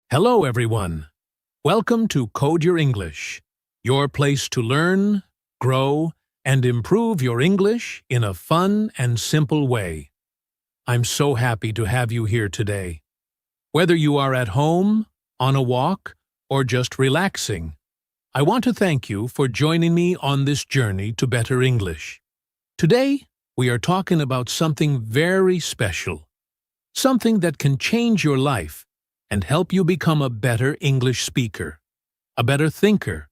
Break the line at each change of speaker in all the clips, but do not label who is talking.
Hello, everyone. Welcome to Code Your English, your place to learn, grow, and improve your English in a fun and simple way. I'm so happy to have you here today. Whether you are at home, on a walk, or just relaxing, I want to thank you for joining me on this journey to better English. Today, we are talking about something very special, something that can change your life and help you become a better English speaker, a better thinker,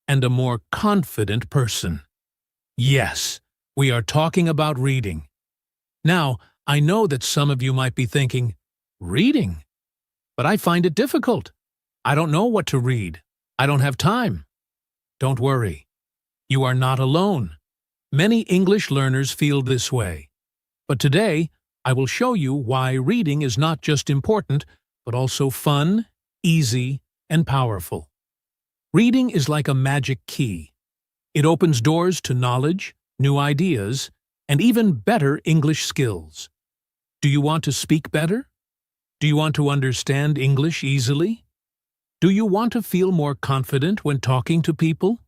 and a more confident person. Yes, we are talking about reading. Now, I know that some of you might be thinking, reading? But I find it difficult. I don't know what to read. I don't have time. Don't worry. You are not alone. Many English learners feel this way. But today, I will show you why reading is not just important, but also fun, easy, and powerful. Reading is like a magic key. It opens doors to knowledge, new ideas, and even better English skills. Do you want to speak better? Do you want to understand English easily? Do you want to feel more confident when talking to people?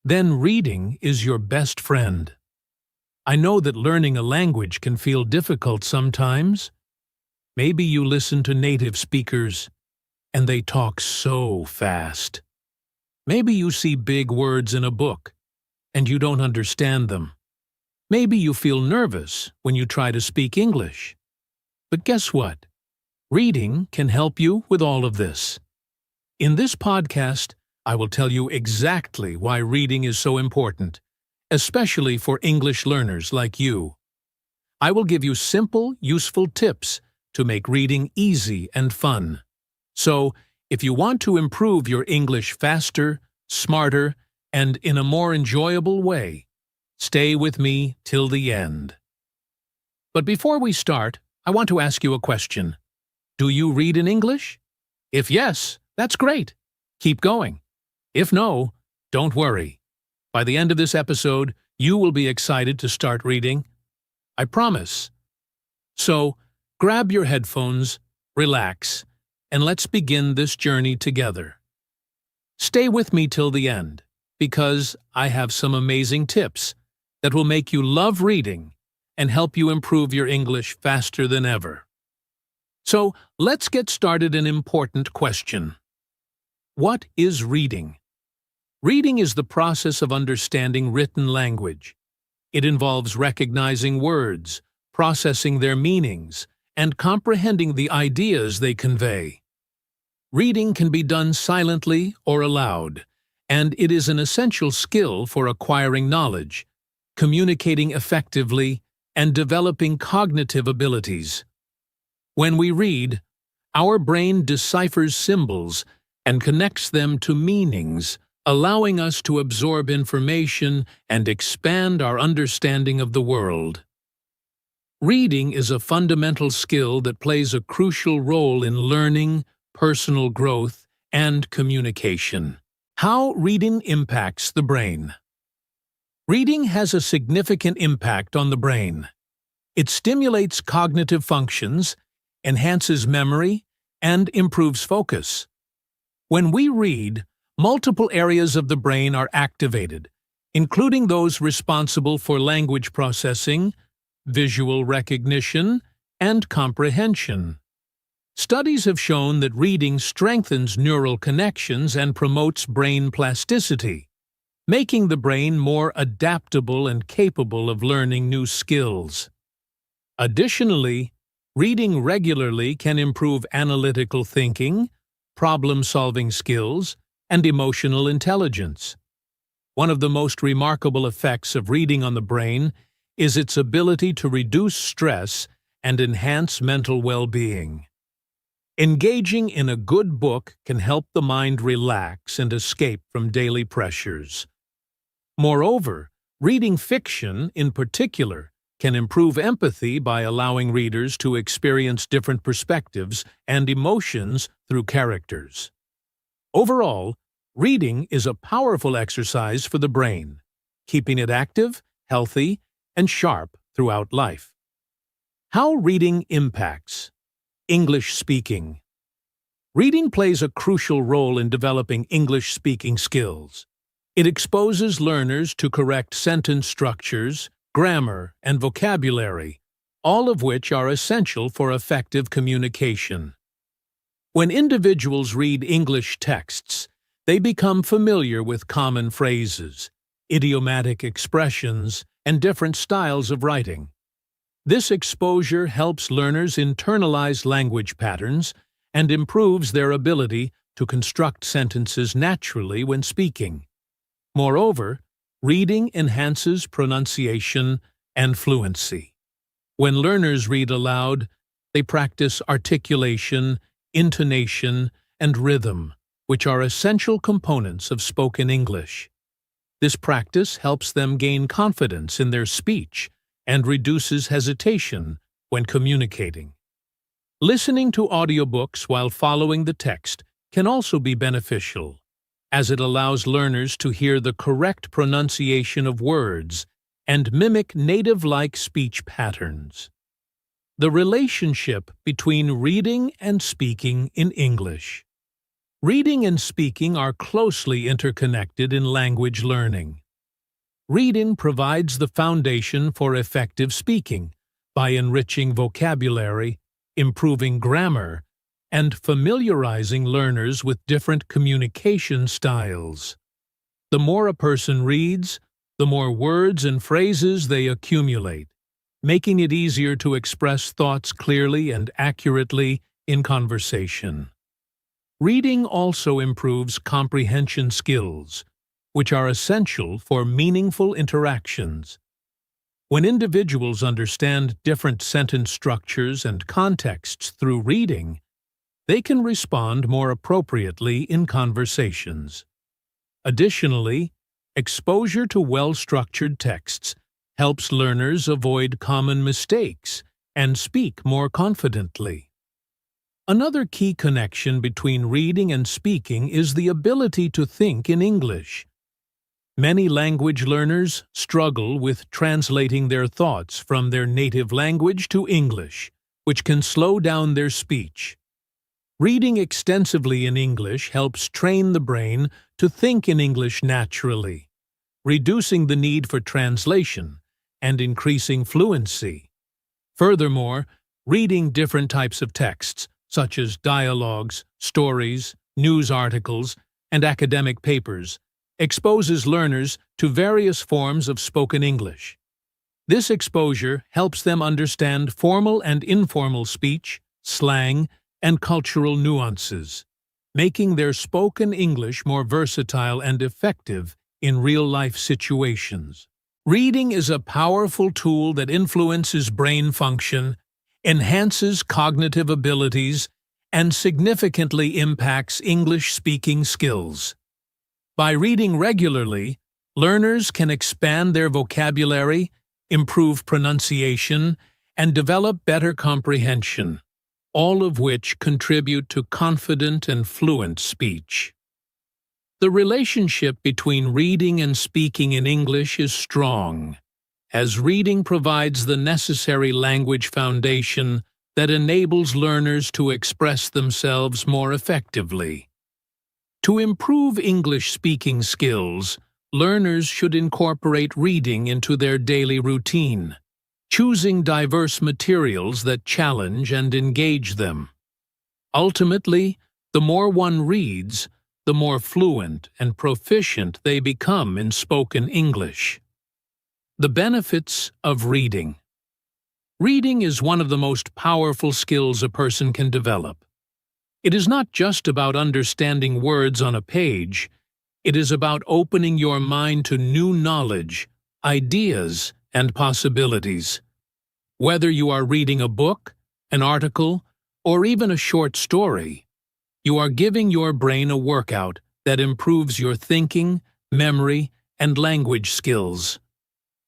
Then reading is your best friend. I know that learning a language can feel difficult sometimes. Maybe you listen to native speakers, and they talk so fast. Maybe you see big words in a book, and you don't understand them. Maybe you feel nervous when you try to speak English. But guess what? Reading can help you with all of this. In this podcast, I will tell you exactly why reading is so important, especially for English learners like you. I will give you simple, useful tips to make reading easy and fun. So, if you want to improve your English faster, smarter, and in a more enjoyable way, stay with me till the end. But before we start, I want to ask you a question. Do you read in English? If yes, that's great. Keep going. If no, don't worry. By the end of this episode, you will be excited to start reading. I promise. So, grab your headphones, relax, and let's begin this journey together. Stay with me till the end, because I have some amazing tips that will make you love reading and help you improve your English faster than ever. So, let's get started with an important question. What is reading? Reading is the process of understanding written language. It involves recognizing words, processing their meanings, and comprehending the ideas they convey. Reading can be done silently or aloud, and it is an essential skill for acquiring knowledge, communicating effectively, and developing cognitive abilities. When we read, our brain deciphers symbols and connects them to meanings, allowing us to absorb information and expand our understanding of the world. Reading is a fundamental skill that plays a crucial role in learning, personal growth, and communication. How reading impacts the brain. Reading has a significant impact on the brain. It stimulates cognitive functions, enhances memory, and improves focus. When we read, multiple areas of the brain are activated, including those responsible for language processing, visual recognition, and comprehension. Studies have shown that reading strengthens neural connections and promotes brain plasticity, making the brain more adaptable and capable of learning new skills. Additionally, reading regularly can improve analytical thinking, problem-solving skills, and emotional intelligence. One of the most remarkable effects of reading on the brain is its ability to reduce stress and enhance mental well-being. Engaging in a good book can help the mind relax and escape from daily pressures. Moreover, reading fiction, in particular, can improve empathy by allowing readers to experience different perspectives and emotions through characters. Overall, reading is a powerful exercise for the brain, keeping it active, healthy, and sharp throughout life. How reading impacts English speaking. Reading plays a crucial role in developing English-speaking skills. It exposes learners to correct sentence structures, grammar, and vocabulary, all of which are essential for effective communication. When individuals read English texts, they become familiar with common phrases, idiomatic expressions, and different styles of writing. This exposure helps learners internalize language patterns and improves their ability to construct sentences naturally when speaking. Moreover, reading enhances pronunciation and fluency. When learners read aloud, they practice articulation, intonation, and rhythm, which are essential components of spoken English. This practice helps them gain confidence in their speech and reduces hesitation when communicating. Listening to audiobooks while following the text can also be beneficial, as it allows learners to hear the correct pronunciation of words and mimic native-like speech patterns. The relationship between reading and speaking in English. Reading and speaking are closely interconnected in language learning. Reading provides the foundation for effective speaking by enriching vocabulary, improving grammar, and familiarizing learners with different communication styles. The more a person reads, the more words and phrases they accumulate, making it easier to express thoughts clearly and accurately in conversation. Reading also improves comprehension skills, which are essential for meaningful interactions. When individuals understand different sentence structures and contexts through reading, they can respond more appropriately in conversations. Additionally, exposure to well-structured texts helps learners avoid common mistakes and speak more confidently. Another key connection between reading and speaking is the ability to think in English. Many language learners struggle with translating their thoughts from their native language to English, which can slow down their speech. Reading extensively in English helps train the brain to think in English naturally, reducing the need for translation and increasing fluency. Furthermore, reading different types of texts, such as dialogues, stories, news articles, and academic papers, exposes learners to various forms of spoken English. This exposure helps them understand formal and informal speech, slang, and cultural nuances, making their spoken English more versatile and effective in real-life situations. Reading is a powerful tool that influences brain function, enhances cognitive abilities, and significantly impacts English-speaking skills. By reading regularly, learners can expand their vocabulary, improve pronunciation, and develop better comprehension, all of which contribute to confident and fluent speech. The relationship between reading and speaking in English is strong, as reading provides the necessary language foundation that enables learners to express themselves more effectively. To improve English speaking skills, learners should incorporate reading into their daily routine, choosing diverse materials that challenge and engage them. Ultimately, the more one reads, the more fluent and proficient they become in spoken English. The benefits of reading. Reading is one of the most powerful skills a person can develop. It is not just about understanding words on a page, it is about opening your mind to new knowledge, ideas, and possibilities. Whether you are reading a book, an article, or even a short story, you are giving your brain a workout that improves your thinking, memory, and language skills.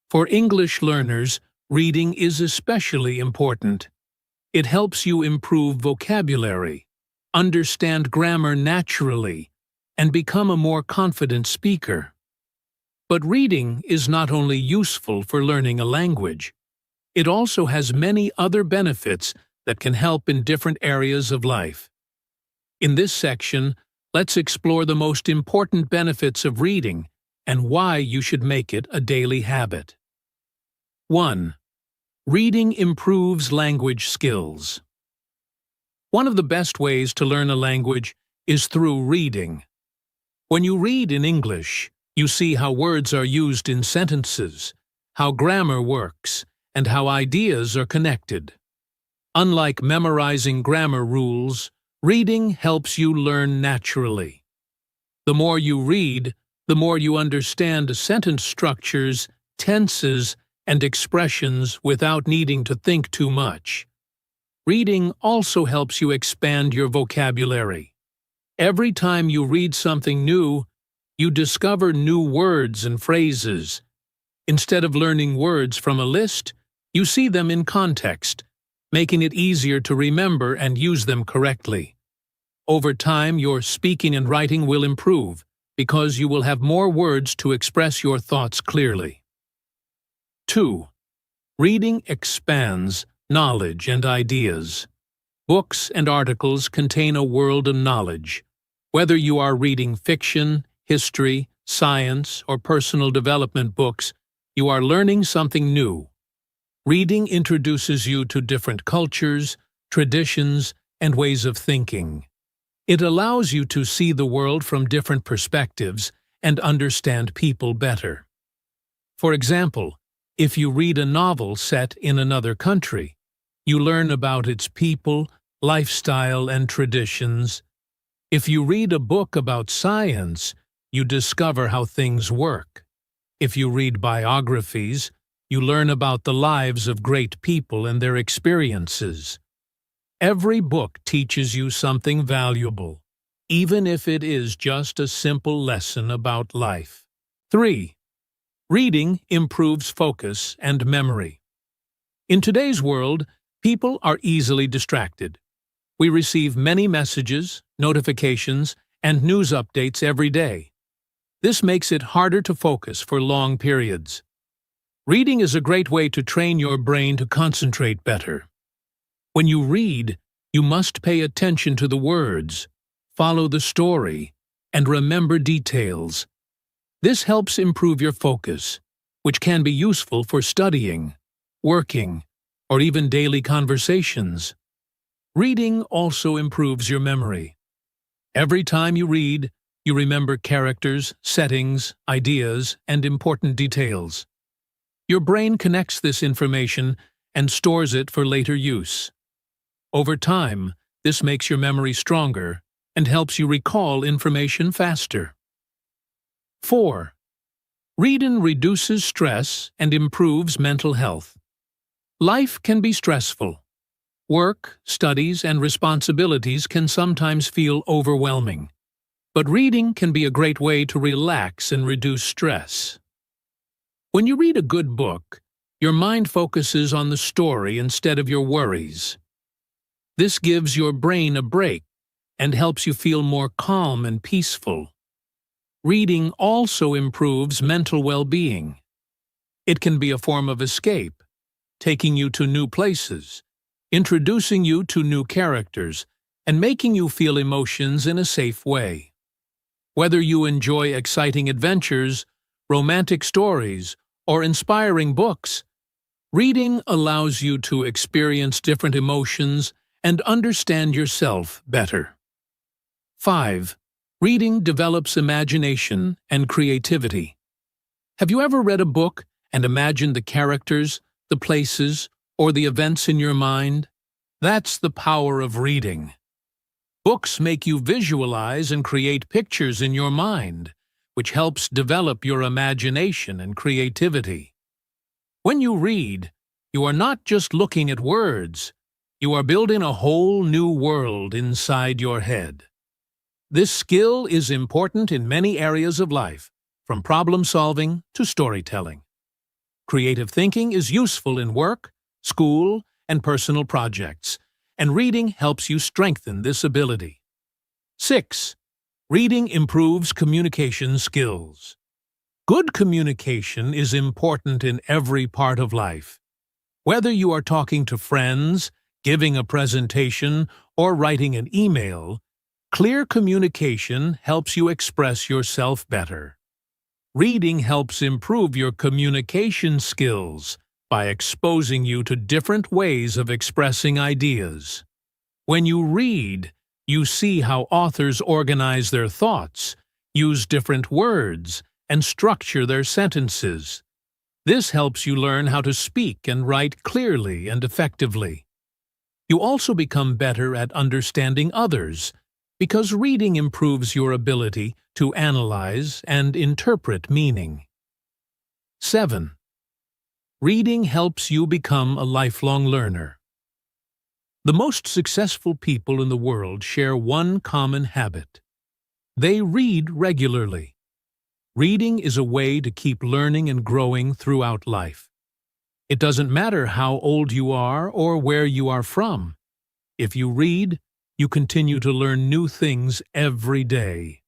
For English learners, reading is especially important. It helps you improve vocabulary, understand grammar naturally, and become a more confident speaker. But reading is not only useful for learning a language. It also has many other benefits that can help in different areas of life. In this section, let's explore the most important benefits of reading and why you should make it a daily habit. 1. Reading improves language skills. One of the best ways to learn a language is through reading. When you read in English, you see how words are used in sentences, how grammar works, and how ideas are connected. Unlike memorizing grammar rules, reading helps you learn naturally. The more you read, the more you understand sentence structures, tenses, and expressions without needing to think too much. Reading also helps you expand your vocabulary. Every time you read something new, you discover new words and phrases. Instead of learning words from a list, you see them in context, making it easier to remember and use them correctly. Over time, your speaking and writing will improve because you will have more words to express your thoughts clearly. 2. Reading expands knowledge and ideas. Books and articles contain a world of knowledge. Whether you are reading fiction, history, science, or personal development books, you are learning something new. Reading introduces you to different cultures, traditions, and ways of thinking. It allows you to see the world from different perspectives and understand people better. For example, if you read a novel set in another country, you learn about its people, lifestyle, and traditions. If you read a book about science, you discover how things work. If you read biographies, you learn about the lives of great people and their experiences. Every book teaches you something valuable, even if it is just a simple lesson about life. 3. Reading improves focus and memory. In today's world, people are easily distracted. We receive many messages, notifications, and news updates every day. This makes it harder to focus for long periods. Reading is a great way to train your brain to concentrate better. When you read, you must pay attention to the words, follow the story, and remember details. This helps improve your focus, which can be useful for studying, working, or even daily conversations. Reading also improves your memory. Every time you read, you remember characters, settings, ideas, and important details. Your brain connects this information and stores it for later use. Over time, this makes your memory stronger and helps you recall information faster. 4. Reading reduces stress and improves mental health. Life can be stressful. Work, studies, and responsibilities can sometimes feel overwhelming. But reading can be a great way to relax and reduce stress. When you read a good book, your mind focuses on the story instead of your worries. This gives your brain a break and helps you feel more calm and peaceful. Reading also improves mental well-being. It can be a form of escape, taking you to new places, introducing you to new characters, and making you feel emotions in a safe way. Whether you enjoy exciting adventures, romantic stories, or inspiring books, reading allows you to experience different emotions and understand yourself better. 5. Reading develops imagination and creativity. Have you ever read a book and imagined the characters, the places, or the events in your mind? That's the power of reading. Books make you visualize and create pictures in your mind, which helps develop your imagination and creativity. When you read, you are not just looking at words, you are building a whole new world inside your head. This skill is important in many areas of life, from problem-solving to storytelling. Creative thinking is useful in work, school, and personal projects, and reading helps you strengthen this ability. 6. Reading improves communication skills. Good communication is important in every part of life. Whether you are talking to friends, giving a presentation, or writing an email, Clear communication helps you express yourself better. Reading helps improve your communication skills by exposing you to different ways of expressing ideas. When you read, you see how authors organize their thoughts, use different words, and structure their sentences. This helps you learn how to speak and write clearly and effectively. You also become better at understanding others, because reading improves your ability to analyze and interpret meaning. 7. Reading helps you become a lifelong learner. The most successful people in the world share one common habit. They read regularly. Reading is a way to keep learning and growing throughout life. It doesn't matter how old you are or where you are from. If you read, you continue to learn new things every day.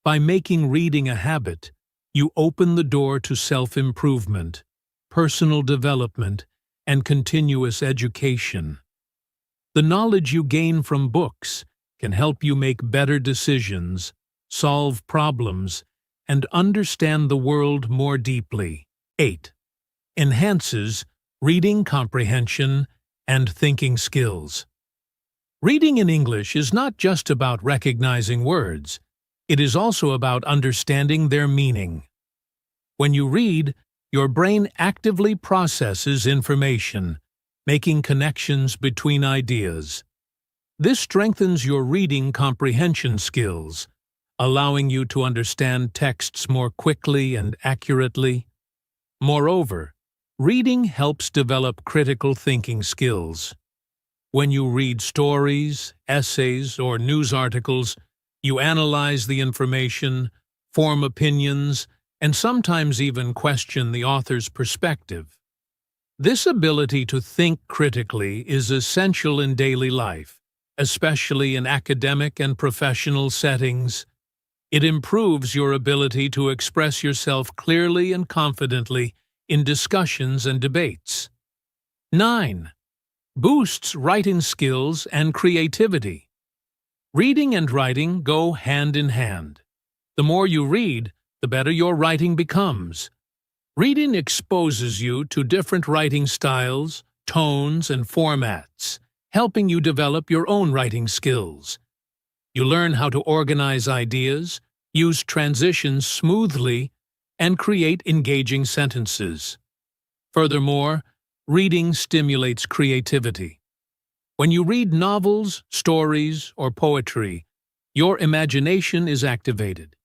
By making reading a habit, you open the door to self-improvement, personal development, and continuous education. The knowledge you gain from books can help you make better decisions, solve problems, and understand the world more deeply. 8. Enhances reading comprehension and thinking skills. Reading in English is not just about recognizing words, it is also about understanding their meaning. When you read, your brain actively processes information, making connections between ideas. This strengthens your reading comprehension skills, allowing you to understand texts more quickly and accurately. Moreover, reading helps develop critical thinking skills. When you read stories, essays, or news articles, you analyze the information, form opinions, and sometimes even question the author's perspective. This ability to think critically is essential in daily life, especially in academic and professional settings. It improves your ability to express yourself clearly and confidently in discussions and debates. 9. Boosts writing skills and creativity. Reading and writing go hand in hand. The more you read, the better your writing becomes. Reading exposes you to different writing styles, tones, and formats, helping you develop your own writing skills. You learn how to organize ideas, use transitions smoothly, and create engaging sentences. Furthermore, reading stimulates creativity. When you read novels, stories, or poetry, your imagination is activated.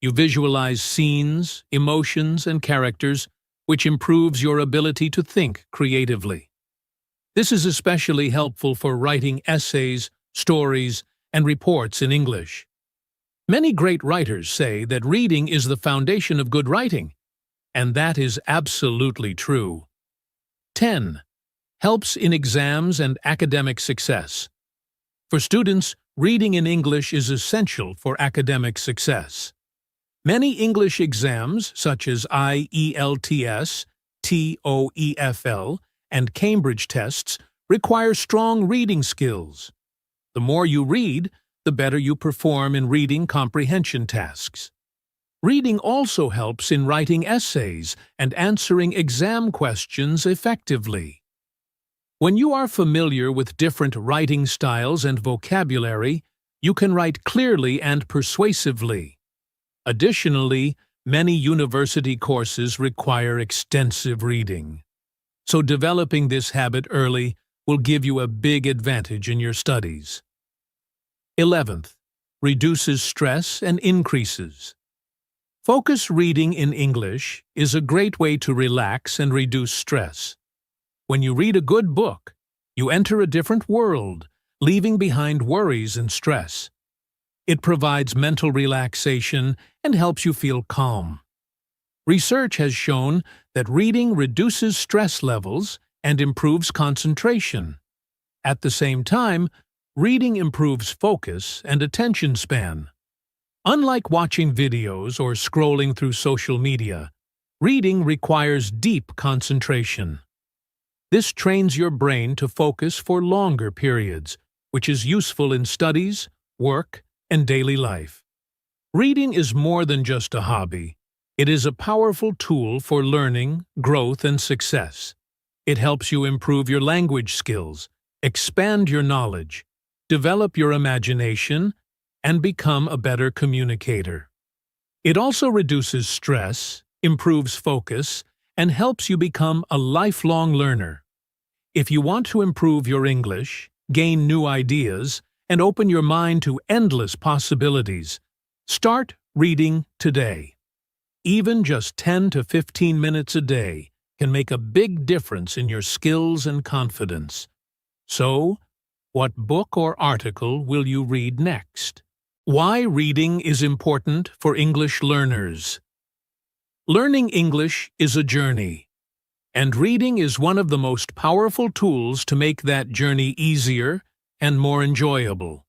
You visualize scenes, emotions, and characters, which improves your ability to think creatively. This is especially helpful for writing essays, stories, and reports in English. Many great writers say that reading is the foundation of good writing, and that is absolutely true. 10. Helps in exams and academic success. For students, reading in English is essential for academic success. Many English exams, such as IELTS, TOEFL, and Cambridge tests, require strong reading skills. The more you read, the better you perform in reading comprehension tasks. Reading also helps in writing essays and answering exam questions effectively. When you are familiar with different writing styles and vocabulary, you can write clearly and persuasively. Additionally, many university courses require extensive reading. So developing this habit early will give you a big advantage in your studies. 11th, reduces stress and increases. Focus reading in English is a great way to relax and reduce stress. When you read a good book, you enter a different world, leaving behind worries and stress. It provides mental relaxation and helps you feel calm. Research has shown that reading reduces stress levels and improves concentration. At the same time, reading improves focus and attention span. Unlike watching videos or scrolling through social media, reading requires deep concentration. This trains your brain to focus for longer periods, which is useful in studies, work, and daily life. Reading is more than just a hobby. It is a powerful tool for learning, growth, and success. It helps you improve your language skills, expand your knowledge, develop your imagination, and become a better communicator. It also reduces stress, improves focus, and helps you become a lifelong learner. If you want to improve your English, gain new ideas, and open your mind to endless possibilities, start reading today. Even just 10 to 15 minutes a day can make a big difference in your skills and confidence. So, what book or article will you read next? Why reading is important for English learners. Learning English is a journey, and reading is one of the most powerful tools to make that journey easier and more enjoyable.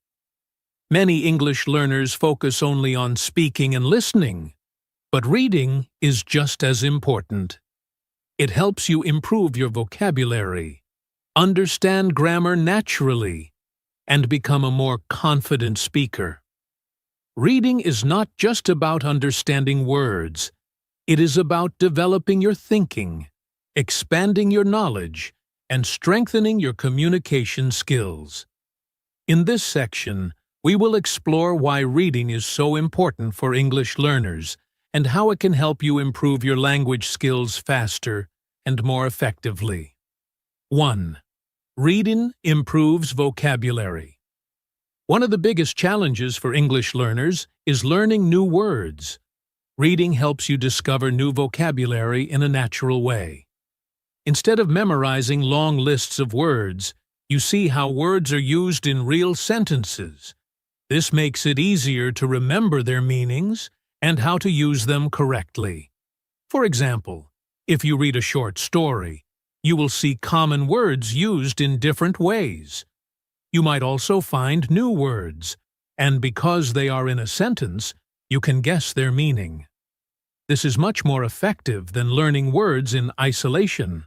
Many English learners focus only on speaking and listening, but reading is just as important. It helps you improve your vocabulary, understand grammar naturally, and become a more confident speaker. Reading is not just about understanding words. It is about developing your thinking, expanding your knowledge, and strengthening your communication skills. In this section, we will explore why reading is so important for English learners and how it can help you improve your language skills faster and more effectively. 1. Reading improves vocabulary. One of the biggest challenges for English learners is learning new words. Reading helps you discover new vocabulary in a natural way. Instead of memorizing long lists of words, you see how words are used in real sentences. This makes it easier to remember their meanings and how to use them correctly. For example, if you read a short story, you will see common words used in different ways. You might also find new words, and because they are in a sentence, you can guess their meaning. This is much more effective than learning words in isolation.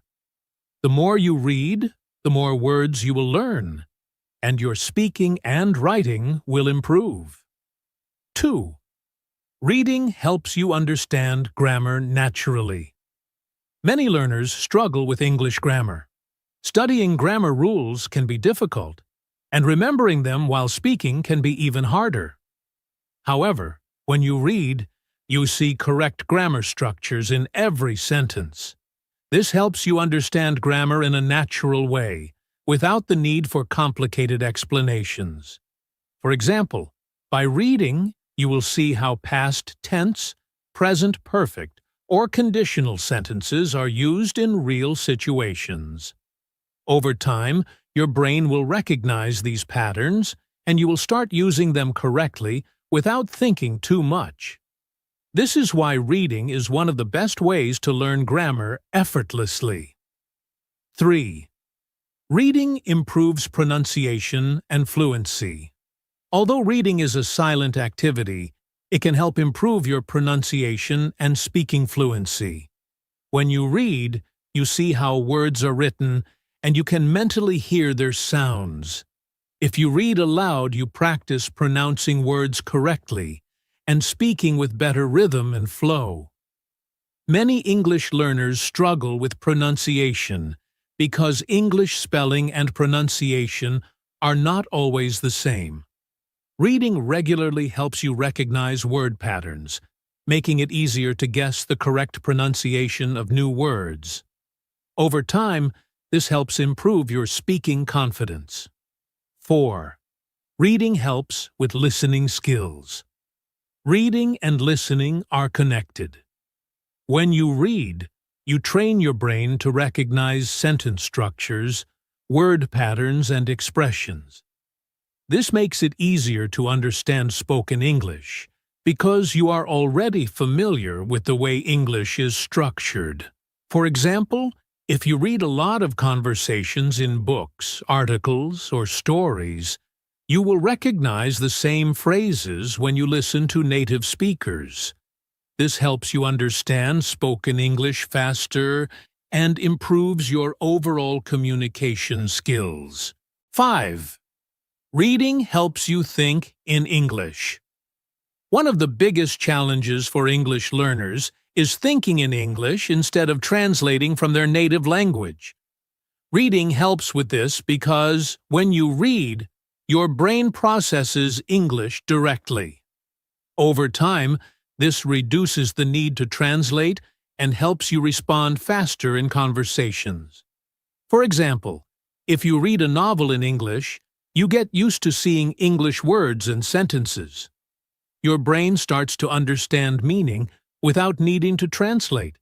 The more you read, the more words you will learn, and your speaking and writing will improve. 2. Reading helps you understand grammar naturally. Many learners struggle with English grammar. Studying grammar rules can be difficult, and remembering them while speaking can be even harder. However, when you read, you see correct grammar structures in every sentence. This helps you understand grammar in a natural way, without the need for complicated explanations. For example, by reading, you will see how past tense, present perfect, or conditional sentences are used in real situations. Over time, your brain will recognize these patterns, and you will start using them correctly without thinking too much. This is why reading is one of the best ways to learn grammar effortlessly. 3. Reading improves pronunciation and fluency. Although reading is a silent activity, it can help improve your pronunciation and speaking fluency. When you read, you see how words are written, and you can mentally hear their sounds. If you read aloud, you practice pronouncing words correctly and speaking with better rhythm and flow. Many English learners struggle with pronunciation because English spelling and pronunciation are not always the same. Reading regularly helps you recognize word patterns, making it easier to guess the correct pronunciation of new words. Over time, this helps improve your speaking confidence. 4. Reading helps with listening skills. Reading and listening are connected. When you read, you train your brain to recognize sentence structures, word patterns, and expressions. This makes it easier to understand spoken English because you are already familiar with the way English is structured. For example, if you read a lot of conversations in books, articles, or stories, you will recognize the same phrases when you listen to native speakers. This helps you understand spoken English faster and improves your overall communication skills. 5. Reading helps you think in English. One of the biggest challenges for English learners is thinking in English instead of translating from their native language. Reading helps with this because, when you read, your brain processes English directly. Over time, this reduces the need to translate and helps you respond faster in conversations. For example, if you read a novel in English, you get used to seeing English words and sentences. Your brain starts to understand meaning without needing to translate.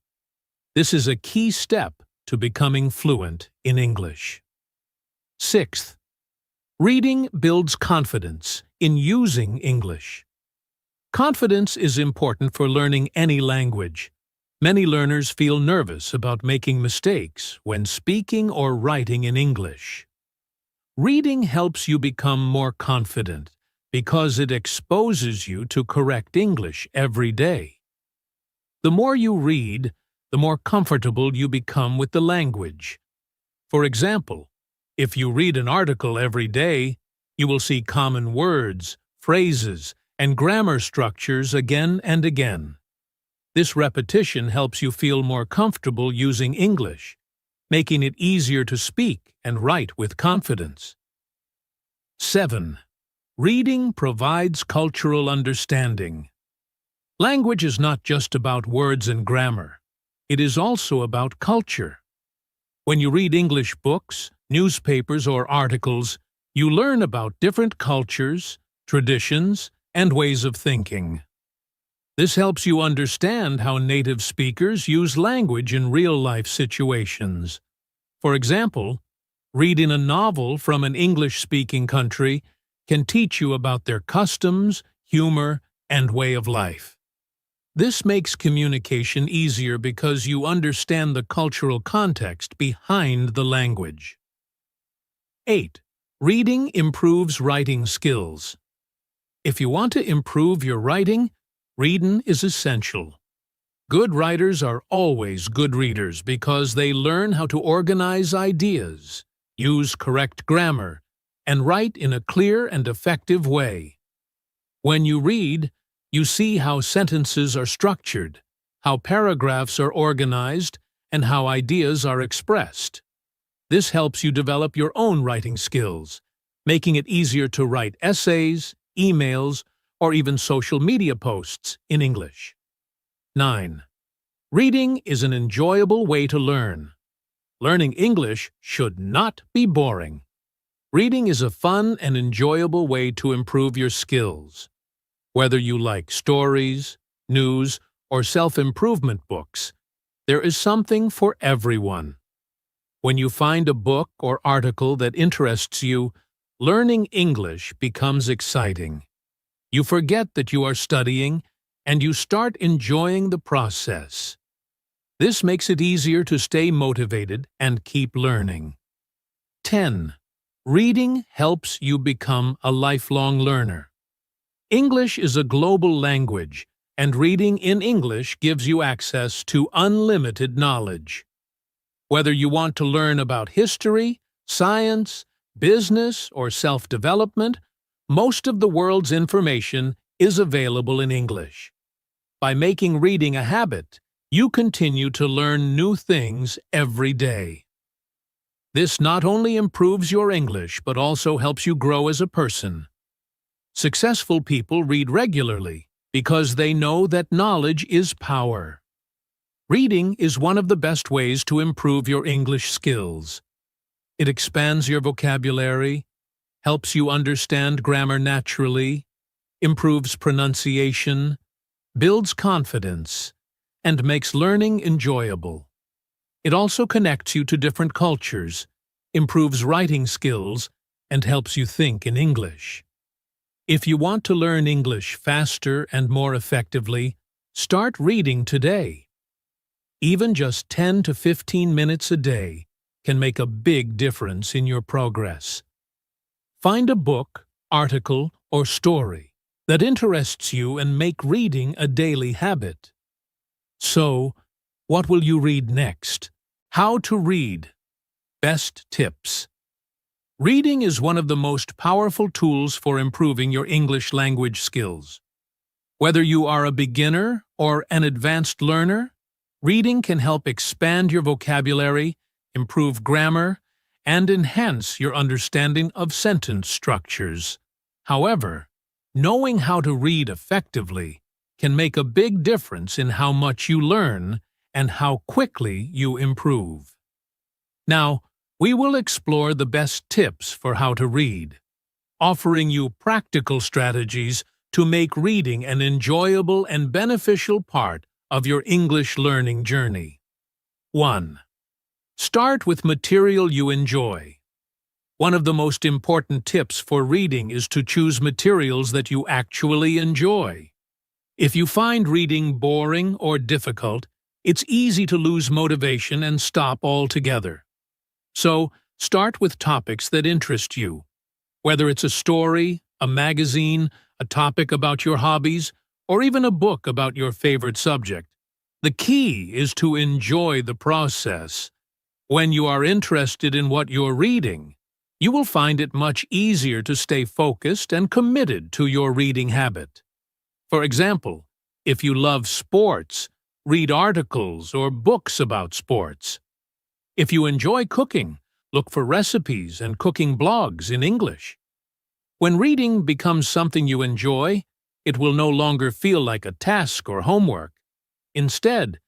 This is a key step to becoming fluent in English. Sixth, reading builds confidence in using English. Confidence is important for learning any language. Many learners feel nervous about making mistakes when speaking or writing in English. Reading helps you become more confident because it exposes you to correct English every day. The more you read, the more comfortable you become with the language. For example, if you read an article every day, you will see common words, phrases, and grammar structures again and again. This repetition helps you feel more comfortable using English, making it easier to speak and write with confidence. 7. Reading provides cultural understanding. Language is not just about words and grammar. It is also about culture. When you read English books, newspapers, or articles, you learn about different cultures, traditions, and ways of thinking. This helps you understand how native speakers use language in real-life situations. For example, reading a novel from an English-speaking country can teach you about their customs, humor, and way of life. This makes communication easier because you understand the cultural context behind the language. 8. Reading improves writing skills. If you want to improve your writing, reading is essential. Good writers are always good readers because they learn how to organize ideas, use correct grammar, and write in a clear and effective way. When you read, you see how sentences are structured, how paragraphs are organized, and how ideas are expressed. This helps you develop your own writing skills, making it easier to write essays, emails, or even social media posts in English. 9. Reading is an enjoyable way to learn. Learning English should not be boring. Reading is a fun and enjoyable way to improve your skills. Whether you like stories, news, or self-improvement books, there is something for everyone. When you find a book or article that interests you, learning English becomes exciting. You forget that you are studying, and you start enjoying the process. This makes it easier to stay motivated and keep learning. 10. Reading helps you become a lifelong learner. English is a global language, and reading in English gives you access to unlimited knowledge. Whether you want to learn about history, science, business, or self-development, most of the world's information is available in English. By making reading a habit, you continue to learn new things every day. This not only improves your English but also helps you grow as a person. Successful people read regularly because they know that knowledge is power. Reading is one of the best ways to improve your English skills. It expands your vocabulary, helps you understand grammar naturally, improves pronunciation, builds confidence, and makes learning enjoyable. It also connects you to different cultures, improves writing skills, and helps you think in English. If you want to learn English faster and more effectively, start reading today. Even just 10 to 15 minutes a day can make a big difference in your progress. Find a book, article, or story that interests you and make reading a daily habit. So, what will you read next? How to read. Best tips. Reading is one of the most powerful tools for improving your English language skills. Whether you are a beginner or an advanced learner, reading can help expand your vocabulary, improve grammar, and enhance your understanding of sentence structures. However, knowing how to read effectively can make a big difference in how much you learn and how quickly you improve. Now, we will explore the best tips for how to read, offering you practical strategies to make reading an enjoyable and beneficial part of your English learning journey. 1. Start with material you enjoy. One of the most important tips for reading is to choose materials that you actually enjoy. If you find reading boring or difficult, it's easy to lose motivation and stop altogether. So, start with topics that interest you. Whether it's a story, a magazine, a topic about your hobbies, or even a book about your favorite subject. The key is to enjoy the process. When you are interested in what you're reading, you will find it much easier to stay focused and committed to your reading habit. For example, if you love sports, read articles or books about sports. If you enjoy cooking, look for recipes and cooking blogs in English. When reading becomes something you enjoy, it will no longer feel like a task or homework. Instead,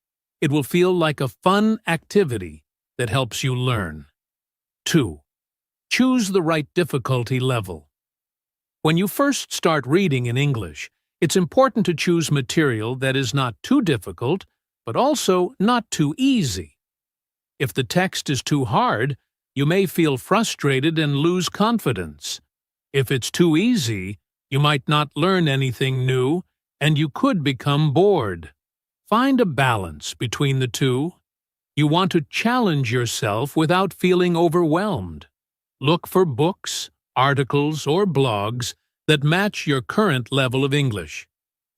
it will feel like a fun activity that helps you learn. 2. Choose the right difficulty level. When you first start reading in English, it's important to choose material that is not too difficult, but also not too easy. If the text is too hard, you may feel frustrated and lose confidence. If it's too easy, you might not learn anything new, and you could become bored. Find a balance between the two. You want to challenge yourself without feeling overwhelmed. Look for books, articles, or blogs that match your current level of English.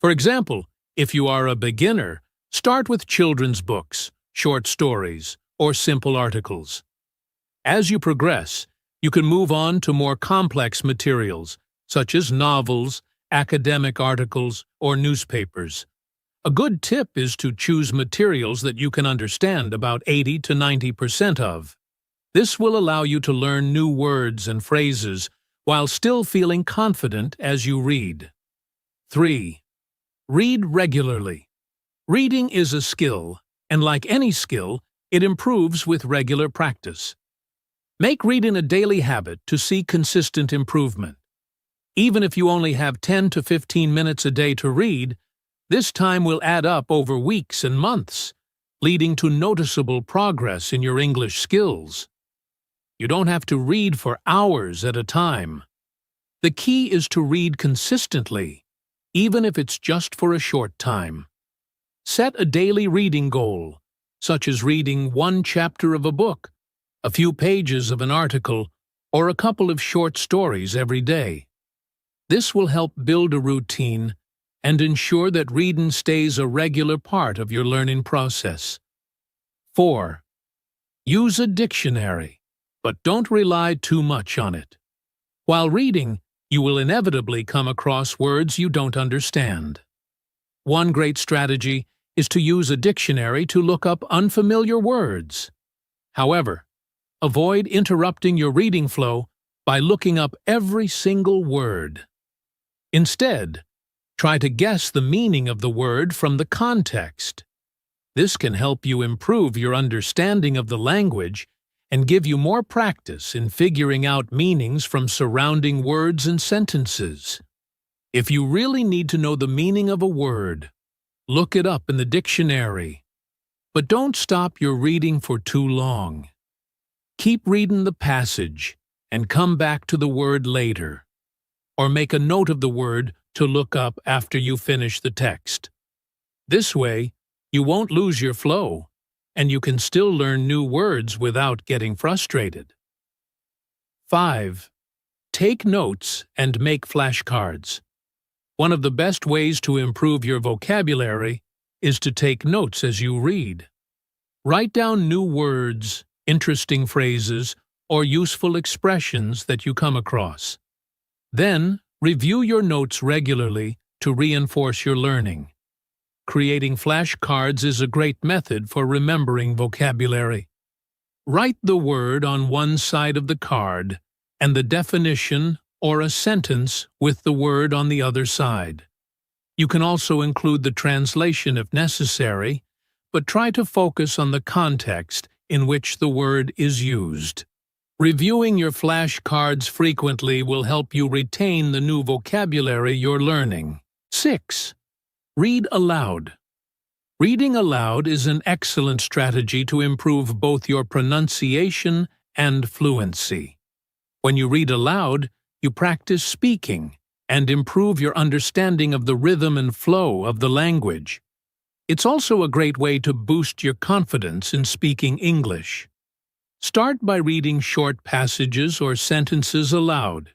For example, if you are a beginner, start with children's books, short stories, or simple articles. As you progress, you can move on to more complex materials, such as novels, academic articles, or newspapers. A good tip is to choose materials that you can understand about 80 to 90% of. This will allow you to learn new words and phrases while still feeling confident as you read. 3. Read regularly. Reading is a skill, and like any skill, it improves with regular practice. Make reading a daily habit to see consistent improvement. Even if you only have 10 to 15 minutes a day to read, this time will add up over weeks and months, leading to noticeable progress in your English skills. You don't have to read for hours at a time. The key is to read consistently, even if it's just for a short time. Set a daily reading goal, such as reading one chapter of a book, a few pages of an article, or a couple of short stories every day. This will help build a routine and ensure that reading stays a regular part of your learning process. 4. Use a dictionary, but don't rely too much on it. While reading, you will inevitably come across words you don't understand. One great strategy is to use a dictionary to look up unfamiliar words. However, avoid interrupting your reading flow by looking up every single word. Instead, try to guess the meaning of the word from the context. This can help you improve your understanding of the language and give you more practice in figuring out meanings from surrounding words and sentences. If you really need to know the meaning of a word, look it up in the dictionary. But don't stop your reading for too long. Keep reading the passage and come back to the word later, or make a note of the word to look up after you finish the text. This way, you won't lose your flow, and you can still learn new words without getting frustrated. 5. Take notes and make flashcards. One of the best ways to improve your vocabulary is to take notes as you read. Write down new words, interesting phrases, or useful expressions that you come across. Then, review your notes regularly to reinforce your learning. Creating flashcards is a great method for remembering vocabulary. Write the word on one side of the card and the definition or a sentence with the word on the other side. You can also include the translation if necessary, but try to focus on the context in which the word is used. Reviewing your flashcards frequently will help you retain the new vocabulary you're learning. 6. Read aloud. Reading aloud is an excellent strategy to improve both your pronunciation and fluency. When you read aloud, you practice speaking and improve your understanding of the rhythm and flow of the language. It's also a great way to boost your confidence in speaking English. Start by reading short passages or sentences aloud.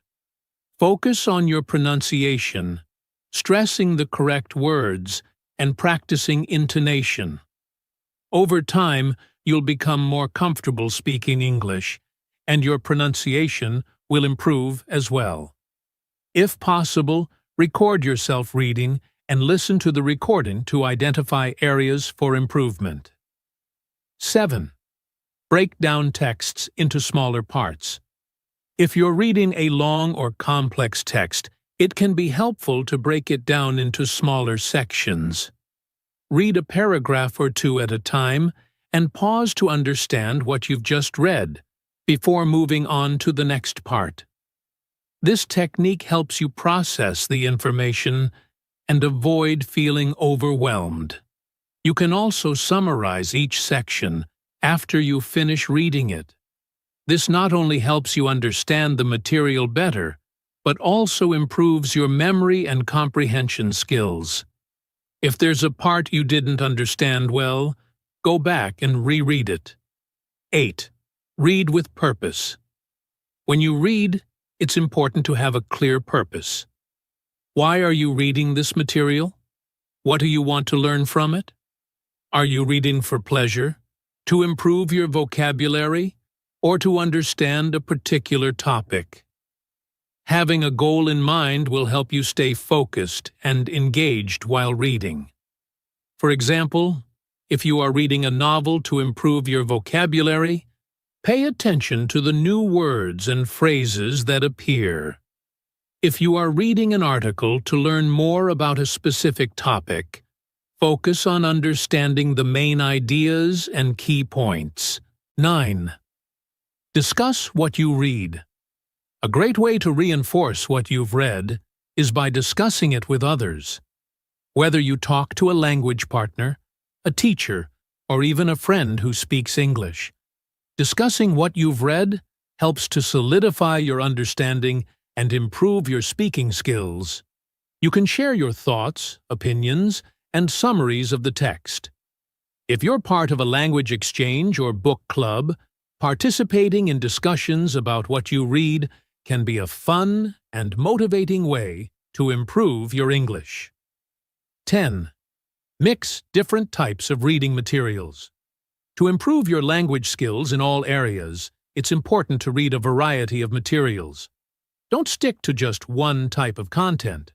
Focus on your pronunciation, stressing the correct words, and practicing intonation. Over time, you'll become more comfortable speaking English, and your pronunciation will improve as well. If possible, record yourself reading and listen to the recording to identify areas for improvement. 7. Break down texts into smaller parts. If you're reading a long or complex text, it can be helpful to break it down into smaller sections. Read a paragraph or two at a time and pause to understand what you've just read before moving on to the next part. This technique helps you process the information and avoid feeling overwhelmed. You can also summarize each section after you finish reading it. This not only helps you understand the material better, but also improves your memory and comprehension skills. If there's a part you didn't understand well, go back and reread it. 8. Read with purpose. When you read, it's important to have a clear purpose. Why are you reading this material? What do you want to learn from it? Are you reading for pleasure, to improve your vocabulary, or to understand a particular topic? Having a goal in mind will help you stay focused and engaged while reading. For example, if you are reading a novel to improve your vocabulary, pay attention to the new words and phrases that appear. If you are reading an article to learn more about a specific topic, focus on understanding the main ideas and key points. 9. Discuss what you read. A great way to reinforce what you've read is by discussing it with others. Whether you talk to a language partner, a teacher, or even a friend who speaks English, discussing what you've read helps to solidify your understanding and improve your speaking skills. You can share your thoughts, opinions, and summaries of the text. If you're part of a language exchange or book club, participating in discussions about what you read can be a fun and motivating way to improve your English. 10. Mix different types of reading materials. To improve your language skills in all areas, it's important to read a variety of materials. Don't stick to just one type of content.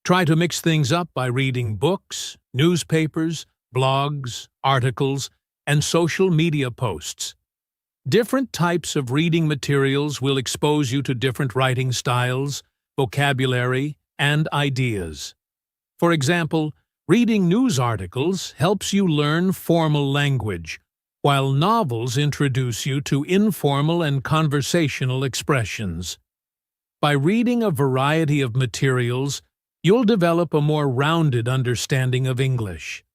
Try to mix things up by reading books, newspapers, blogs, articles, and social media posts. Different types of reading materials will expose you to different writing styles, vocabulary, and ideas. For example, reading news articles helps you learn formal language, while novels introduce you to informal and conversational expressions. By reading a variety of materials, you'll develop a more rounded understanding of English.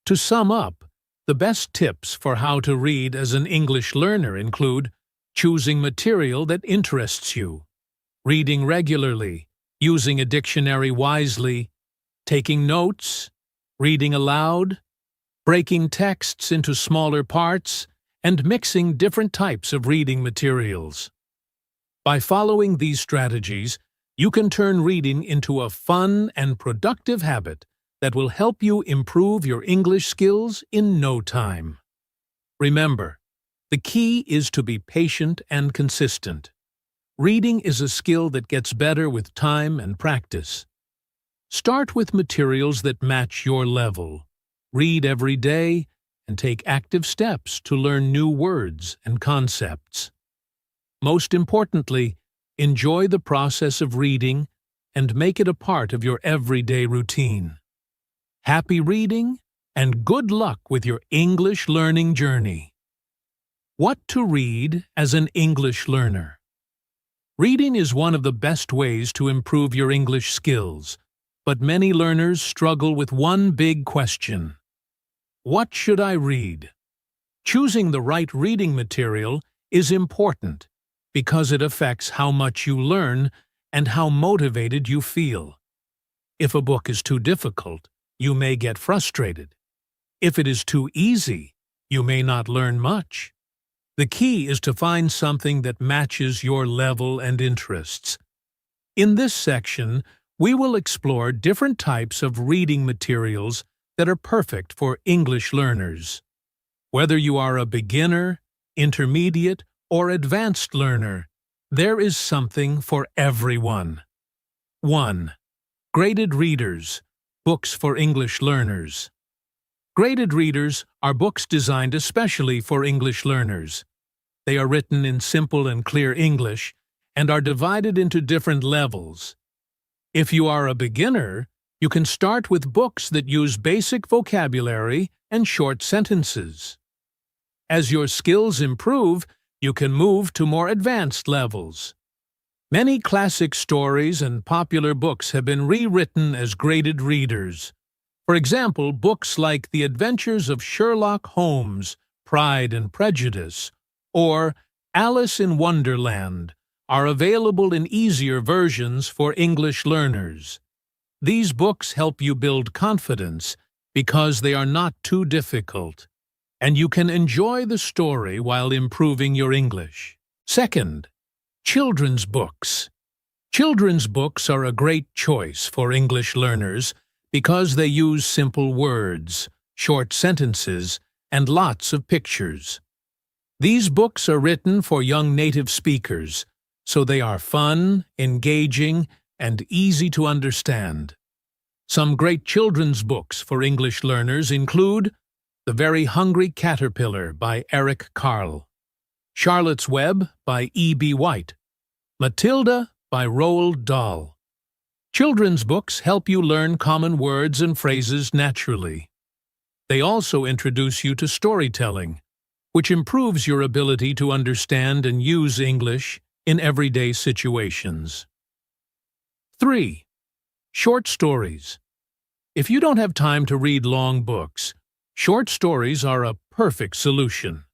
To sum up, the best tips for how to read as an English learner include choosing material that interests you, reading regularly, using a dictionary wisely, taking notes, reading aloud, breaking texts into smaller parts, and mixing different types of reading materials. By following these strategies, you can turn reading into a fun and productive habit that will help you improve your English skills in no time. Remember, The key is to be patient and consistent. Reading is a skill that gets better with time and practice. Start with materials that match your level. Read every day and take active steps to learn new words and concepts. Most importantly, enjoy the process of reading and make it a part of your everyday routine. Happy reading and good luck with your English learning journey. What to read as an English learner? Reading is one of the best ways to improve your English skills, but many learners struggle with one big question. What should I read? Choosing the right reading material is important because it affects how much you learn and how motivated you feel. If a book is too difficult, you may get frustrated. If it is too easy, you may not learn much. The key is to find something that matches your level and interests. In this section, we will explore different types of reading materials that are perfect for English learners. Whether you are a beginner, intermediate, or advanced learner, there is something for everyone. 1. Graded Readers, Books for English Learners. Graded readers are books designed especially for English learners. They are written in simple and clear English and are divided into different levels. If you are a beginner, you can start with books that use basic vocabulary and short sentences. As your skills improve, you can move to more advanced levels. Many classic stories and popular books have been rewritten as graded readers. For example, books like The Adventures of Sherlock Holmes, Pride and Prejudice, or Alice in Wonderland are available in easier versions for English learners. These books help you build confidence because they are not too difficult, and you can enjoy the story while improving your English. 2. Children's books. Children's books are a great choice for English learners because they use simple words, short sentences, and lots of pictures. These books are written for young native speakers, so they are fun, engaging, and easy to understand. Some great children's books for English learners include The Very Hungry Caterpillar by Eric Carle, Charlotte's Web by E.B. White, Matilda by Roald Dahl. Children's books help you learn common words and phrases naturally. They also introduce you to storytelling, which improves your ability to understand and use English in everyday situations. 3. Short stories. If you don't have time to read long books, short stories are a perfect solution.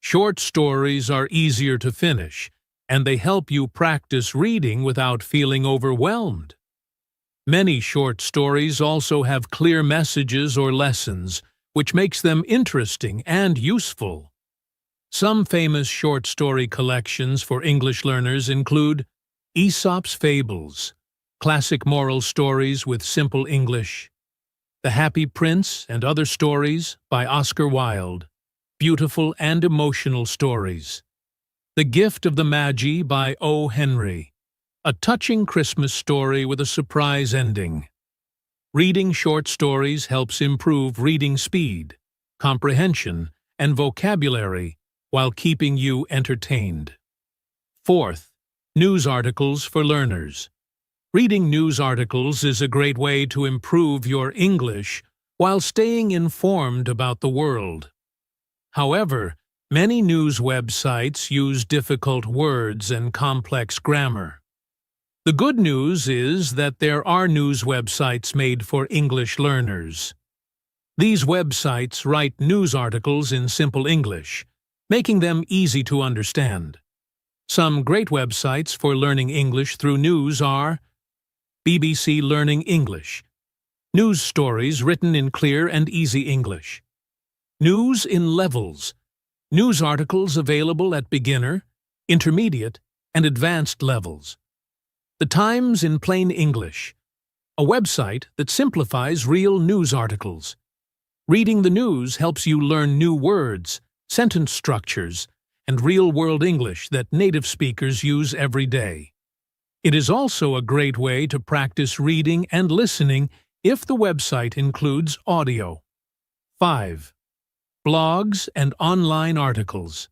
Short stories are easier to finish, and they help you practice reading without feeling overwhelmed. Many short stories also have clear messages or lessons, which makes them interesting and useful. Some famous short story collections for English learners include Aesop's Fables, classic moral stories with simple English, The Happy Prince and Other Stories by Oscar Wilde, beautiful and emotional stories, The Gift of the Magi by O. Henry, a touching Christmas story with a surprise ending. Reading short stories helps improve reading speed, comprehension, and vocabulary while keeping you entertained. 4. News articles for learners. Reading news articles is a great way to improve your English while staying informed about the world. However, many news websites use difficult words and complex grammar. The good news is that there are news websites made for English learners. These websites write news articles in simple English, making them easy to understand. Some great websites for learning English through news are BBC Learning English, news stories written in clear and easy English. News in Levels, news articles available at beginner, intermediate, and advanced levels. The Times in Plain English, a website that simplifies real news articles. Reading the news helps you learn new words sentence structures, and real-world English that native speakers use every day. It is also a great way to practice reading and listening if the website includes audio. 5. Blogs and online articles.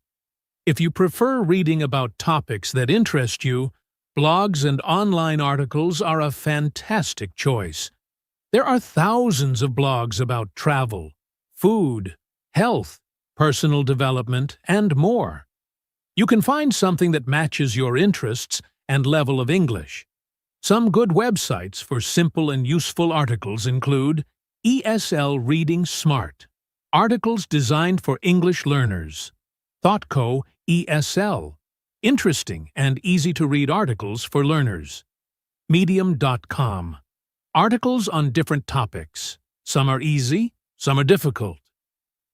If you prefer reading about topics that interest you, blogs and online articles are a fantastic choice. There are thousands of blogs about travel, food, health, personal development, and more. You can find something that matches your interests and level of English. Some good websites for simple and useful articles include ESL Reading Smart, articles designed for English learners; ThoughtCo ESL, interesting and easy-to-read articles for learners; Medium.com, articles on different topics. Some are easy, some are difficult.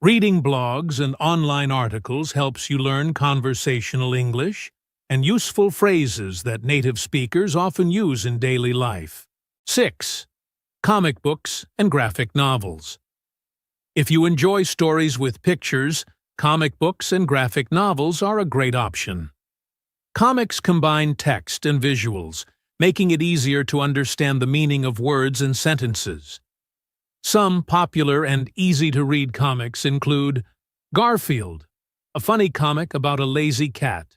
Reading blogs and online articles helps you learn conversational English and useful phrases that native speakers often use in daily life. 6. Comic books and graphic novels. If you enjoy stories with pictures, comic books and graphic novels are a great option. Comics combine text and visuals, making it easier to understand the meaning of words and sentences. Some popular and easy-to-read comics include Garfield, a funny comic about a lazy cat;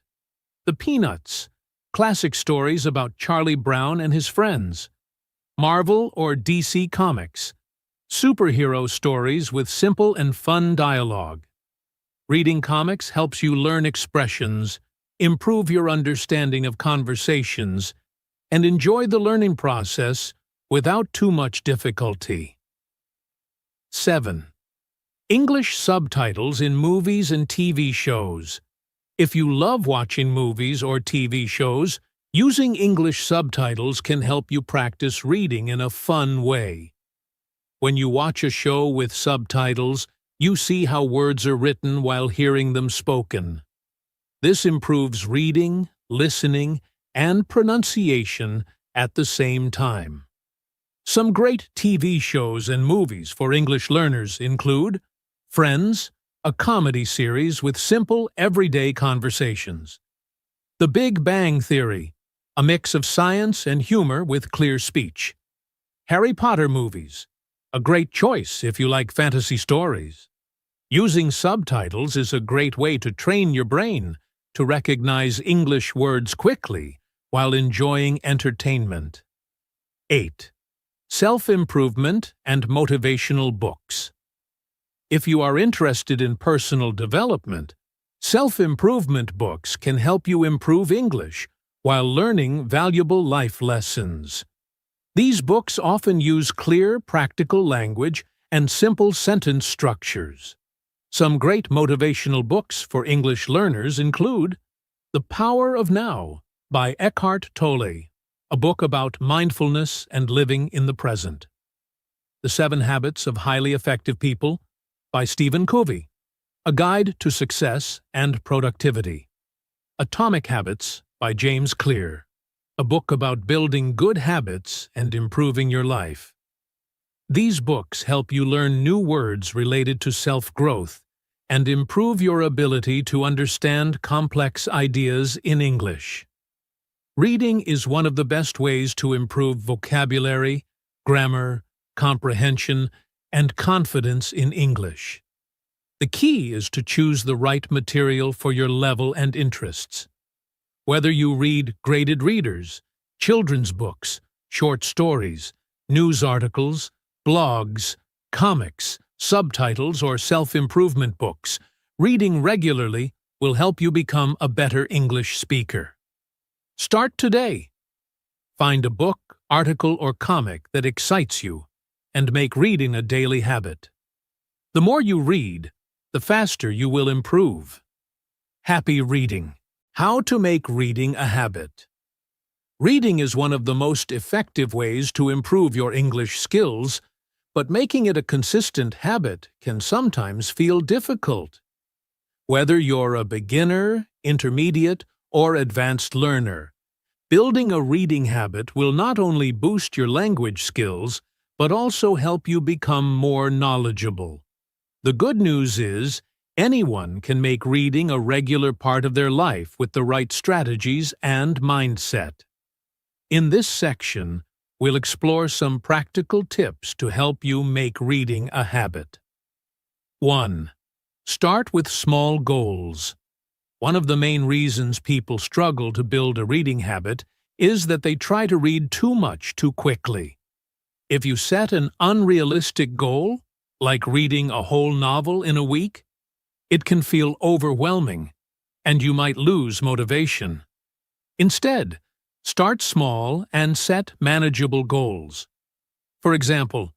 The Peanuts, classic stories about Charlie Brown and his friends; Marvel or DC Comics, superhero stories with simple and fun dialogue. Reading comics helps you learn expressions, improve your understanding of conversations, and enjoy the learning process without too much difficulty. 7. English subtitles in movies and TV shows. If you love watching movies or TV shows, using English subtitles can help you practice reading in a fun way. When you watch a show with subtitles, you see how words are written while hearing them spoken. This improves reading, listening, and pronunciation at the same time. Some great TV shows and movies for English learners include Friends, a comedy series with simple, everyday conversations; The Big Bang Theory, a mix of science and humor with clear speech; Harry Potter movies, a great choice if you like fantasy stories. Using subtitles is a great way to train your brain to recognize English words quickly while enjoying entertainment. 8. Self-improvement and motivational books. If you are interested in personal development, self-improvement books can help you improve English while learning valuable life lessons. These books often use clear, practical language and simple sentence structures. Some great motivational books for English learners include The Power of Now by Eckhart Tolle, a book about mindfulness and living in the present; The 7 Habits of Highly Effective People by Stephen Covey, a guide to success and productivity; Atomic Habits by James Clear, a book about building good habits and improving your life. These books help you learn new words related to self-growth and improve your ability to understand complex ideas in English. Reading is one of the best ways to improve vocabulary, grammar, comprehension, and confidence in English. The key is to choose the right material for your level and interests. Whether you read graded readers, children's books, short stories, news articles, blogs, comics, subtitles, or self-improvement books, reading regularly will help you become a better English speaker. Start today. Find a book, article, or comic that excites you, and make reading a daily habit. The more you read, the faster you will improve. Happy reading. How to make reading a habit. Reading is one of the most effective ways to improve your English skills, but making it a consistent habit can sometimes feel difficult. Whether you're a beginner, intermediate, or advanced learner, building a reading habit will not only boost your language skills, but also help you become more knowledgeable. The good news is, Anyone can make reading a regular part of their life with the right strategies and mindset. In this section, we'll explore some practical tips to help you make reading a habit. 1. Start with small goals. One of the main reasons people struggle to build a reading habit is that they try to read too much too quickly. If you set an unrealistic goal, like reading a whole novel in a week, it can feel overwhelming, and you might lose motivation. Instead, start small and set manageable goals. For example,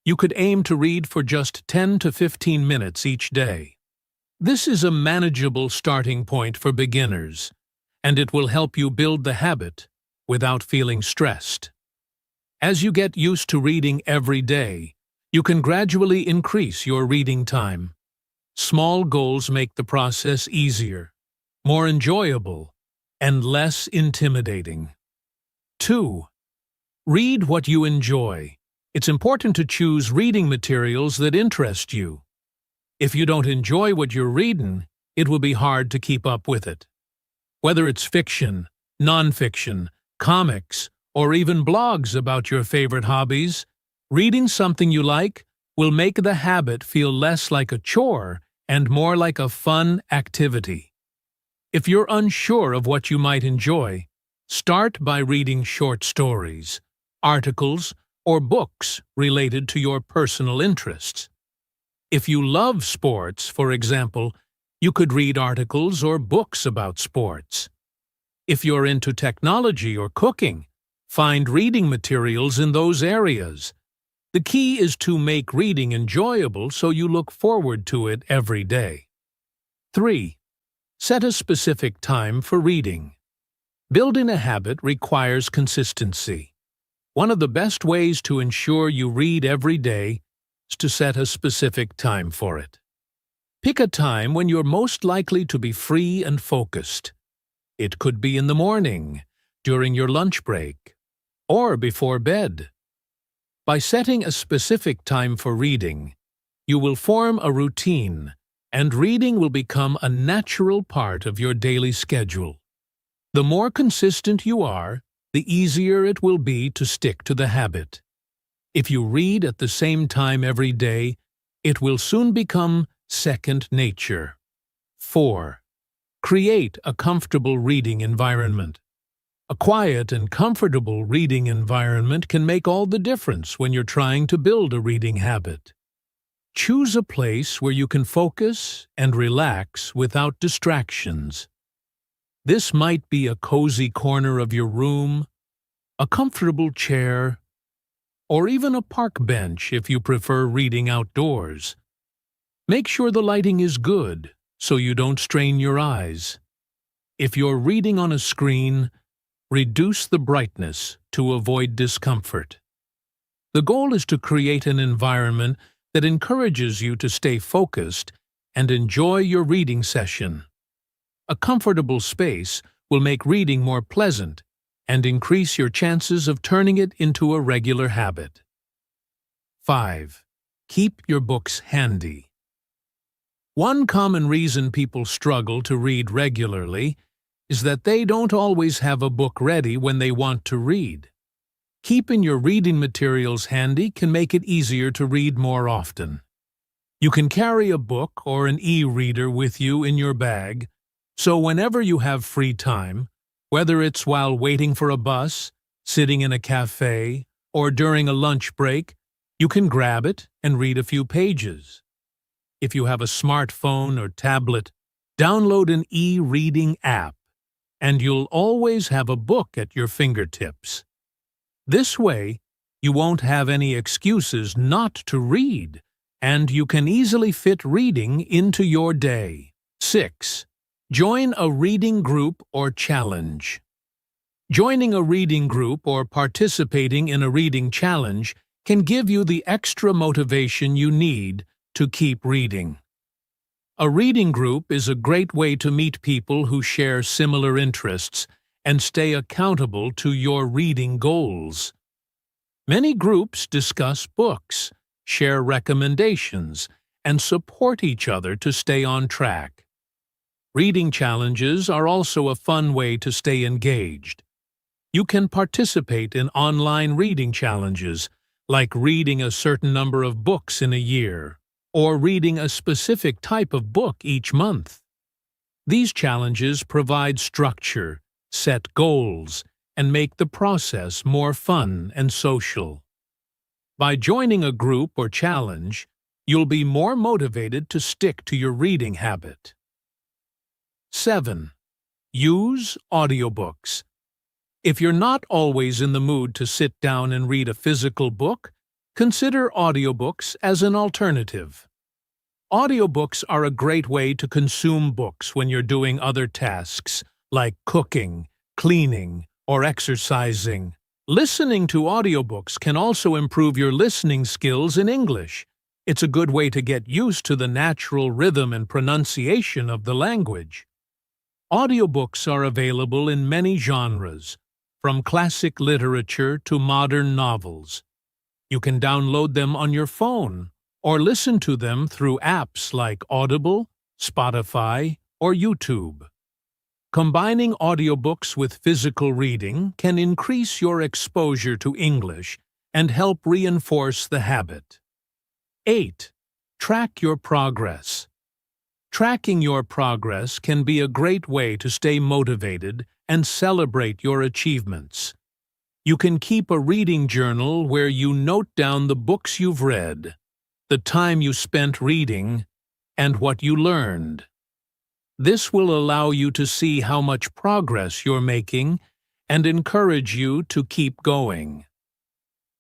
you could aim to read for just 10 to 15 minutes each day. This is a manageable starting point for beginners, and it will help you build the habit without feeling stressed. As you get used to reading every day, you can gradually increase your reading time. Small goals make the process easier, more enjoyable, and less intimidating. 2. Read what you enjoy. It's important to choose reading materials that interest you. If you don't enjoy what you're reading, it will be hard to keep up with it. Whether it's fiction, nonfiction, comics, or even blogs about your favorite hobbies, reading something you like will make the habit feel less like a chore and more like a fun activity. If you're unsure of what you might enjoy, start by reading short stories, articles, or books related to your personal interests. If you love sports, for example, you could read articles or books about sports. If you're into technology or cooking, find reading materials in those areas. The key is to make reading enjoyable so you look forward to it every day. 3. Set a specific time for reading. Building a habit requires consistency. One of the best ways to ensure you read every day is to set a specific time for it. Pick a time when you're most likely to be free and focused. It could be in the morning, during your lunch break, or before bed. By setting a specific time for reading, you will form a routine, and reading will become a natural part of your daily schedule. The more consistent you are, the easier it will be to stick to the habit. If you read at the same time every day, it will soon become second nature. 4. Create a comfortable reading environment. A quiet and comfortable reading environment can make all the difference when you're trying to build a reading habit. Choose a place where you can focus and relax without distractions. This might be a cozy corner of your room, a comfortable chair, or even a park bench if you prefer reading outdoors. Make sure the lighting is good so you don't strain your eyes. If you're reading on a screen, reduce the brightness to avoid discomfort. The goal is to create an environment that encourages you to stay focused and enjoy your reading session. A comfortable space will make reading more pleasant and increase your chances of turning it into a regular habit. 5. Keep your books handy. One common reason people struggle to read regularly is that they don't always have a book ready when they want to read. Keeping your reading materials handy can make it easier to read more often. You can carry a book or an e-reader with you in your bag, so whenever you have free time, whether it's while waiting for a bus, sitting in a cafe, or during a lunch break, you can grab it and read a few pages. If you have a smartphone or tablet, download an e-reading app, and you'll always have a book at your fingertips. This way, you won't have any excuses not to read, and you can easily fit reading into your day. 6. Join a reading group or challenge. Joining a reading group or participating in a reading challenge can give you the extra motivation you need to keep reading. A reading group is a great way to meet people who share similar interests and stay accountable to your reading goals. Many groups discuss books, share recommendations, and support each other to stay on track. Reading challenges are also a fun way to stay engaged. You can participate in online reading challenges, like reading a certain number of books in a year, or reading a specific type of book each month. These challenges provide structure, set goals, and make the process more fun and social. By joining a group or challenge, you'll be more motivated to stick to your reading habit. 7. Use audiobooks. If you're not always in the mood to sit down and read a physical book, consider audiobooks as an alternative. Audiobooks are a great way to consume books when you're doing other tasks, like cooking, cleaning, or exercising. Listening to audiobooks can also improve your listening skills in English. It's a good way to get used to the natural rhythm and pronunciation of the language. Audiobooks are available in many genres, from classic literature to modern novels. You can download them on your phone or listen to them through apps like Audible, Spotify, or YouTube. Combining audiobooks with physical reading can increase your exposure to English and help reinforce the habit. 8. Track your progress. Tracking your progress can be a great way to stay motivated and celebrate your achievements. You can keep a reading journal where you note down the books you've read, the time you spent reading, and what you learned. This will allow you to see how much progress you're making and encourage you to keep going.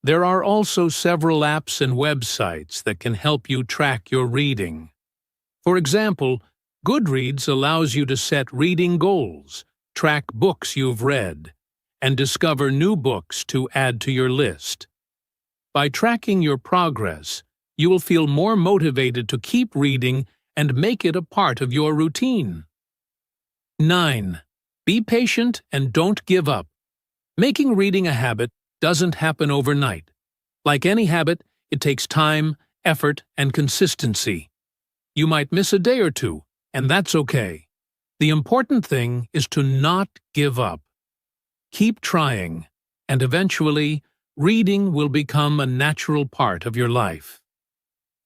There are also several apps and websites that can help you track your reading. For example, Goodreads allows you to set reading goals, track books you've read, and discover new books to add to your list. By tracking your progress, you will feel more motivated to keep reading and make it a part of your routine. 9. Be patient and don't give up. Making reading a habit doesn't happen overnight. Like any habit, it takes time, effort, and consistency. You might miss a day or two, and that's okay. The important thing is to not give up. Keep trying, and eventually, reading will become a natural part of your life.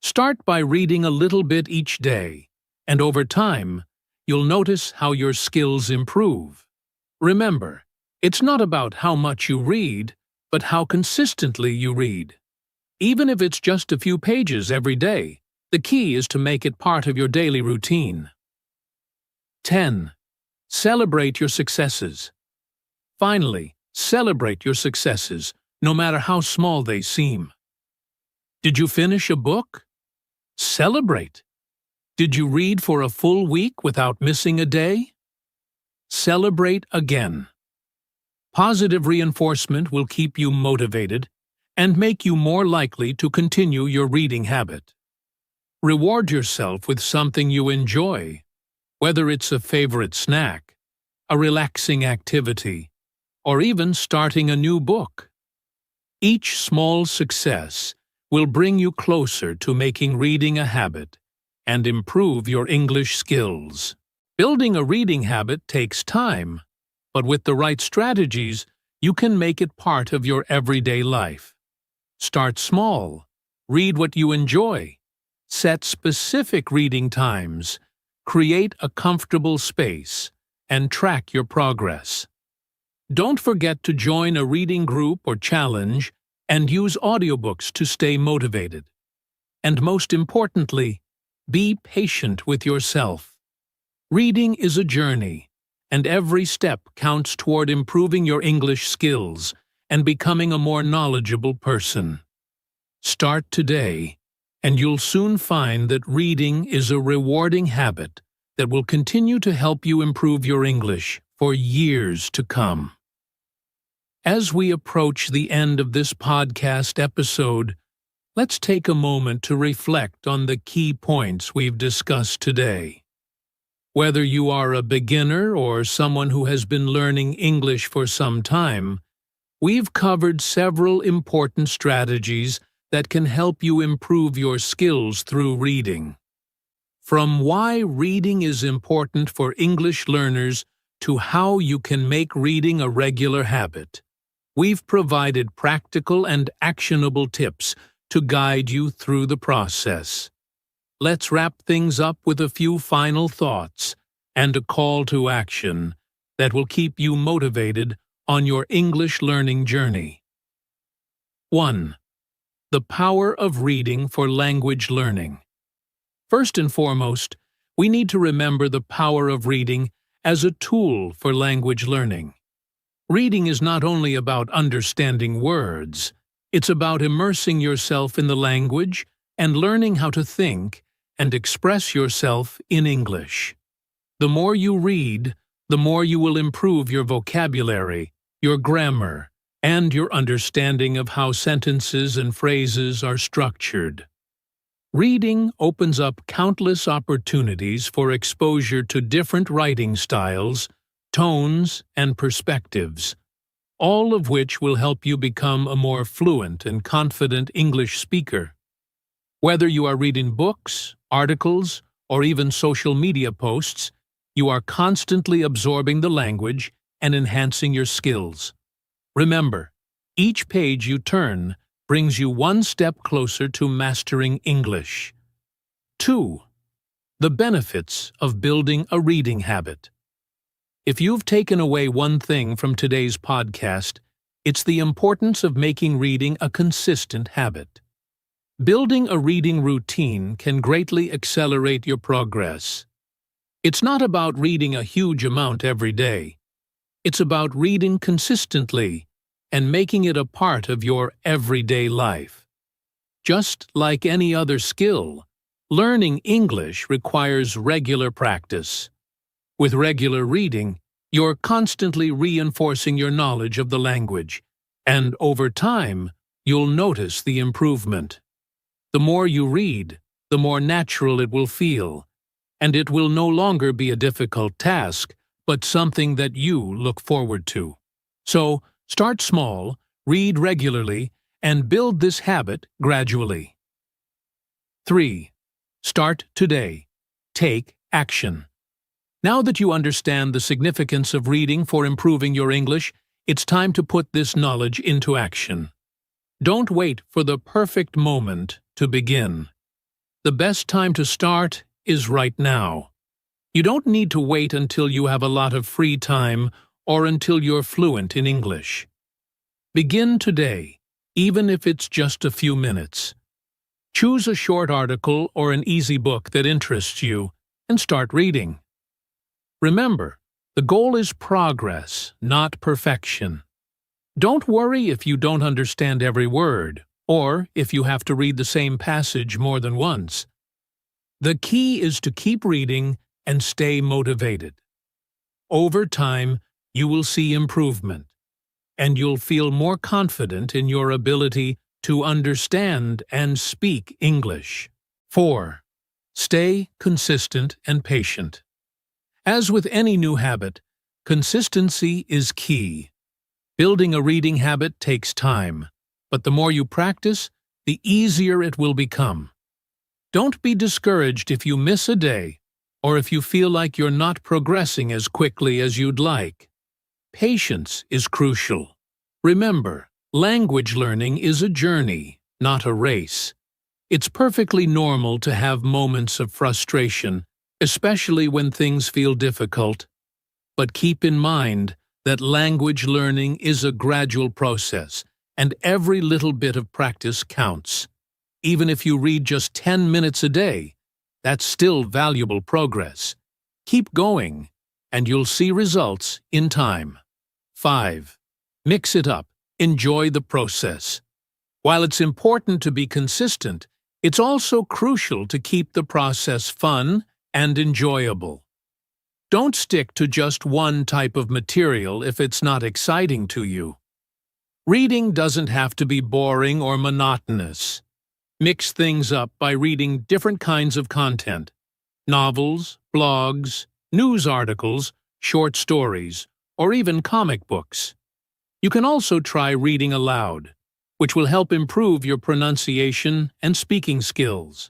Start by reading a little bit each day, and over time, you'll notice how your skills improve. Remember, it's not about how much you read, but how consistently you read. Even if it's just a few pages every day, the key is to make it part of your daily routine. 10. Celebrate your successes. Finally, celebrate your successes, no matter how small they seem. Did you finish a book? Celebrate. Did you read for a full week without missing a day? Celebrate again. Positive reinforcement will keep you motivated and make you more likely to continue your reading habit. Reward yourself with something you enjoy, whether it's a favorite snack, a relaxing activity, or even starting a new book. Each small success will bring you closer to making reading a habit and improve your English skills. Building a reading habit takes time, but with the right strategies, you can make it part of your everyday life. Start small, read what you enjoy, set specific reading times, create a comfortable space, and track your progress. Don't forget to join a reading group or challenge and use audiobooks to stay motivated. And most importantly, be patient with yourself. Reading is a journey, and every step counts toward improving your English skills and becoming a more knowledgeable person. Start today, and you'll soon find that reading is a rewarding habit that will continue to help you improve your English for years to come. As we approach the end of this podcast episode, let's take a moment to reflect on the key points we've discussed today. Whether you are a beginner or someone who has been learning English for some time, we've covered several important strategies that can help you improve your skills through reading. From why reading is important for English learners to how you can make reading a regular habit, we've provided practical and actionable tips to guide you through the process. Let's wrap things up with a few final thoughts and a call to action that will keep you motivated on your English learning journey. 1. The power of reading for language learning. First and foremost, we need to remember the power of reading as a tool for language learning. Reading is not only about understanding words, it's about immersing yourself in the language and learning how to think and express yourself in English. The more you read, the more you will improve your vocabulary, your grammar, and your understanding of how sentences and phrases are structured. Reading opens up countless opportunities for exposure to different writing styles, tones, and perspectives, all of which will help you become a more fluent and confident English speaker. Whether you are reading books, articles, or even social media posts, you are constantly absorbing the language and enhancing your skills. Remember, each page you turn brings you one step closer to mastering English. 2. The benefits of building a reading habit. If you've taken away one thing from today's podcast, it's the importance of making reading a consistent habit. Building a reading routine can greatly accelerate your progress. It's not about reading a huge amount every day. It's about reading consistently and making it a part of your everyday life. Just like any other skill, learning English requires regular practice. With regular reading, you're constantly reinforcing your knowledge of the language, and over time, you'll notice the improvement. The more you read, the more natural it will feel, and it will no longer be a difficult task, but something that you look forward to. So, start small, read regularly, and build this habit gradually. 3. Start today. Take action. Now that you understand the significance of reading for improving your English, it's time to put this knowledge into action. Don't wait for the perfect moment to begin. The best time to start is right now. You don't need to wait until you have a lot of free time or until you're fluent in English. Begin today, even if it's just a few minutes. Choose a short article or an easy book that interests you and start reading. Remember, the goal is progress, not perfection. Don't worry if you don't understand every word, or if you have to read the same passage more than once. The key is to keep reading and stay motivated. Over time, you will see improvement, and you'll feel more confident in your ability to understand and speak English. 4. Stay consistent and patient. As with any new habit, consistency is key. Building a reading habit takes time, but the more you practice, the easier it will become. Don't be discouraged if you miss a day, or if you feel like you're not progressing as quickly as you'd like. Patience is crucial. Remember, language learning is a journey, not a race. It's perfectly normal to have moments of frustration, especially when things feel difficult. But keep in mind that language learning is a gradual process, and every little bit of practice counts. Even if you read just 10 minutes a day, that's still valuable progress. Keep going, and you'll see results in time. 5. Mix it up. Enjoy the process. While it's important to be consistent, it's also crucial to keep the process fun and enjoyable. Don't stick to just one type of material if it's not exciting to you. Reading doesn't have to be boring or monotonous. Mix things up by reading different kinds of content: novels, blogs, news articles, short stories, or even comic books. You can also try reading aloud. which will help improve your pronunciation and speaking skills.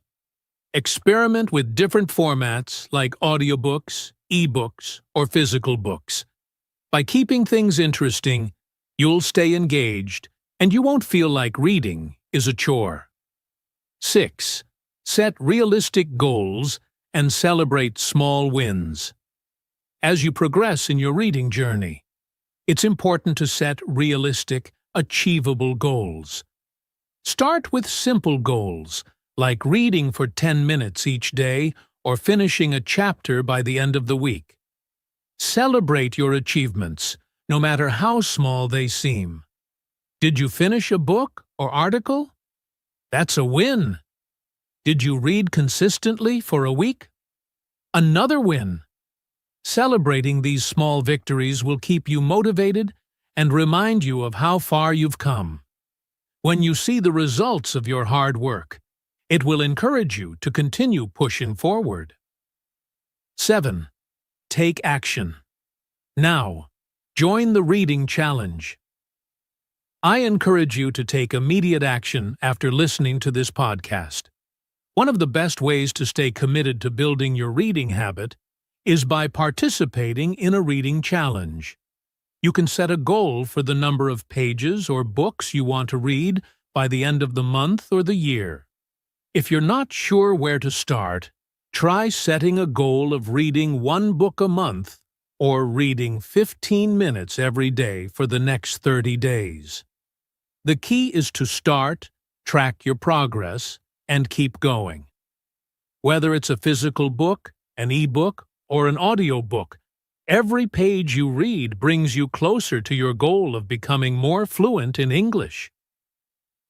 Experiment with different formats like audiobooks, ebooks, or physical books. By keeping things interesting, you'll stay engaged and you won't feel like reading is a chore. 6. Set realistic goals and celebrate small wins. As you progress in your reading journey, it's important to set realistic, achievable goals. Start with simple goals, like reading for 10 minutes each day or finishing a chapter by the end of the week. Celebrate your achievements, no matter how small they seem. Did you finish a book or article? That's a win. Did you read consistently for a week? Another win. Celebrating these small victories will keep you motivated and remind you of how far you've come. When you see the results of your hard work, it will encourage you to continue pushing forward. 7. Take action. Now, join the reading challenge. I encourage you to take immediate action after listening to this podcast. One of the best ways to stay committed to building your reading habit is by participating in a reading challenge. You can set a goal for the number of pages or books you want to read by the end of the month or the year. If you're not sure where to start, try setting a goal of reading 1 book a month or reading 15 minutes every day for the next 30 days. The key is to start, track your progress, and keep going. Whether it's a physical book, an ebook, or an audiobook, every page you read brings you closer to your goal of becoming more fluent in English.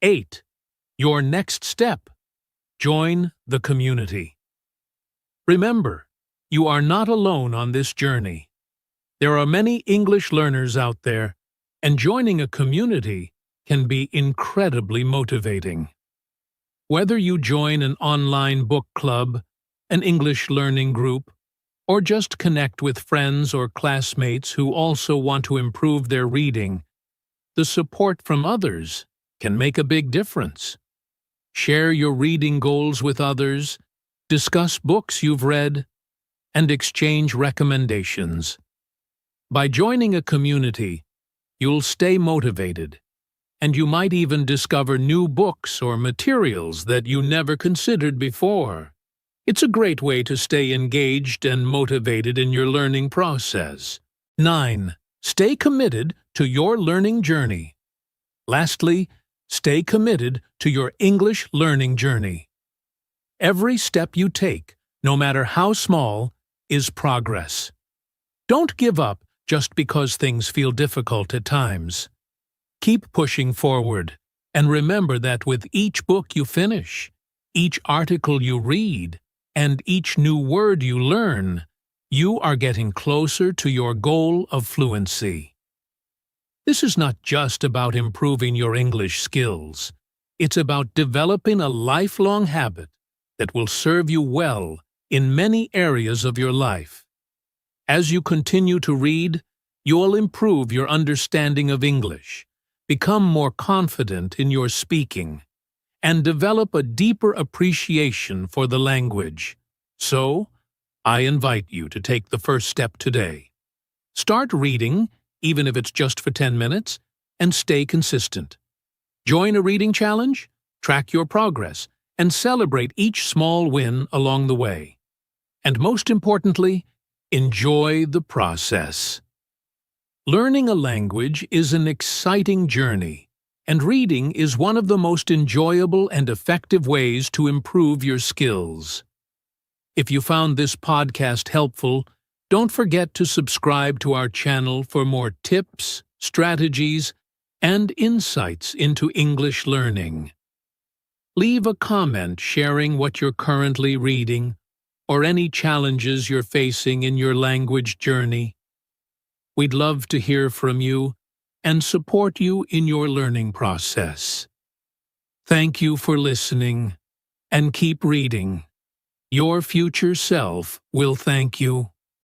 8. Your next step. Join the community. Remember, you are not alone on this journey. There are many English learners out there, and joining a community can be incredibly motivating. Whether you join an online book club, an English learning group, or just connect with friends or classmates who also want to improve their reading, the support from others can make a big difference. Share your reading goals with others, discuss books you've read, and exchange recommendations. By joining a community, you'll stay motivated, and you might even discover new books or materials that you never considered before. It's a great way to stay engaged and motivated in your learning process. 9. Stay committed to your learning journey. Lastly, stay committed to your English learning journey. Every step you take, no matter how small, is progress. Don't give up just because things feel difficult at times. Keep pushing forward, and remember that with each book you finish, each article you read, and each new word you learn, you are getting closer to your goal of fluency. This is not just about improving your English skills. It's about developing a lifelong habit that will serve you well in many areas of your life. As you continue to read, you'll improve your understanding of English, become more confident in your speaking, and develop a deeper appreciation for the language. So, I invite you to take the first step today. Start reading, even if it's just for 10 minutes, and stay consistent. Join a reading challenge, track your progress, and celebrate each small win along the way. And most importantly, enjoy the process. Learning a language is an exciting journey, and reading is one of the most enjoyable and effective ways to improve your skills. If you found this podcast helpful, don't forget to subscribe to our channel for more tips, strategies, and insights into English learning. Leave a comment sharing what you're currently reading or any challenges you're facing in your language journey. We'd love to hear from you and support you in your learning process. Thank you for listening, and keep reading. Your future self will thank you.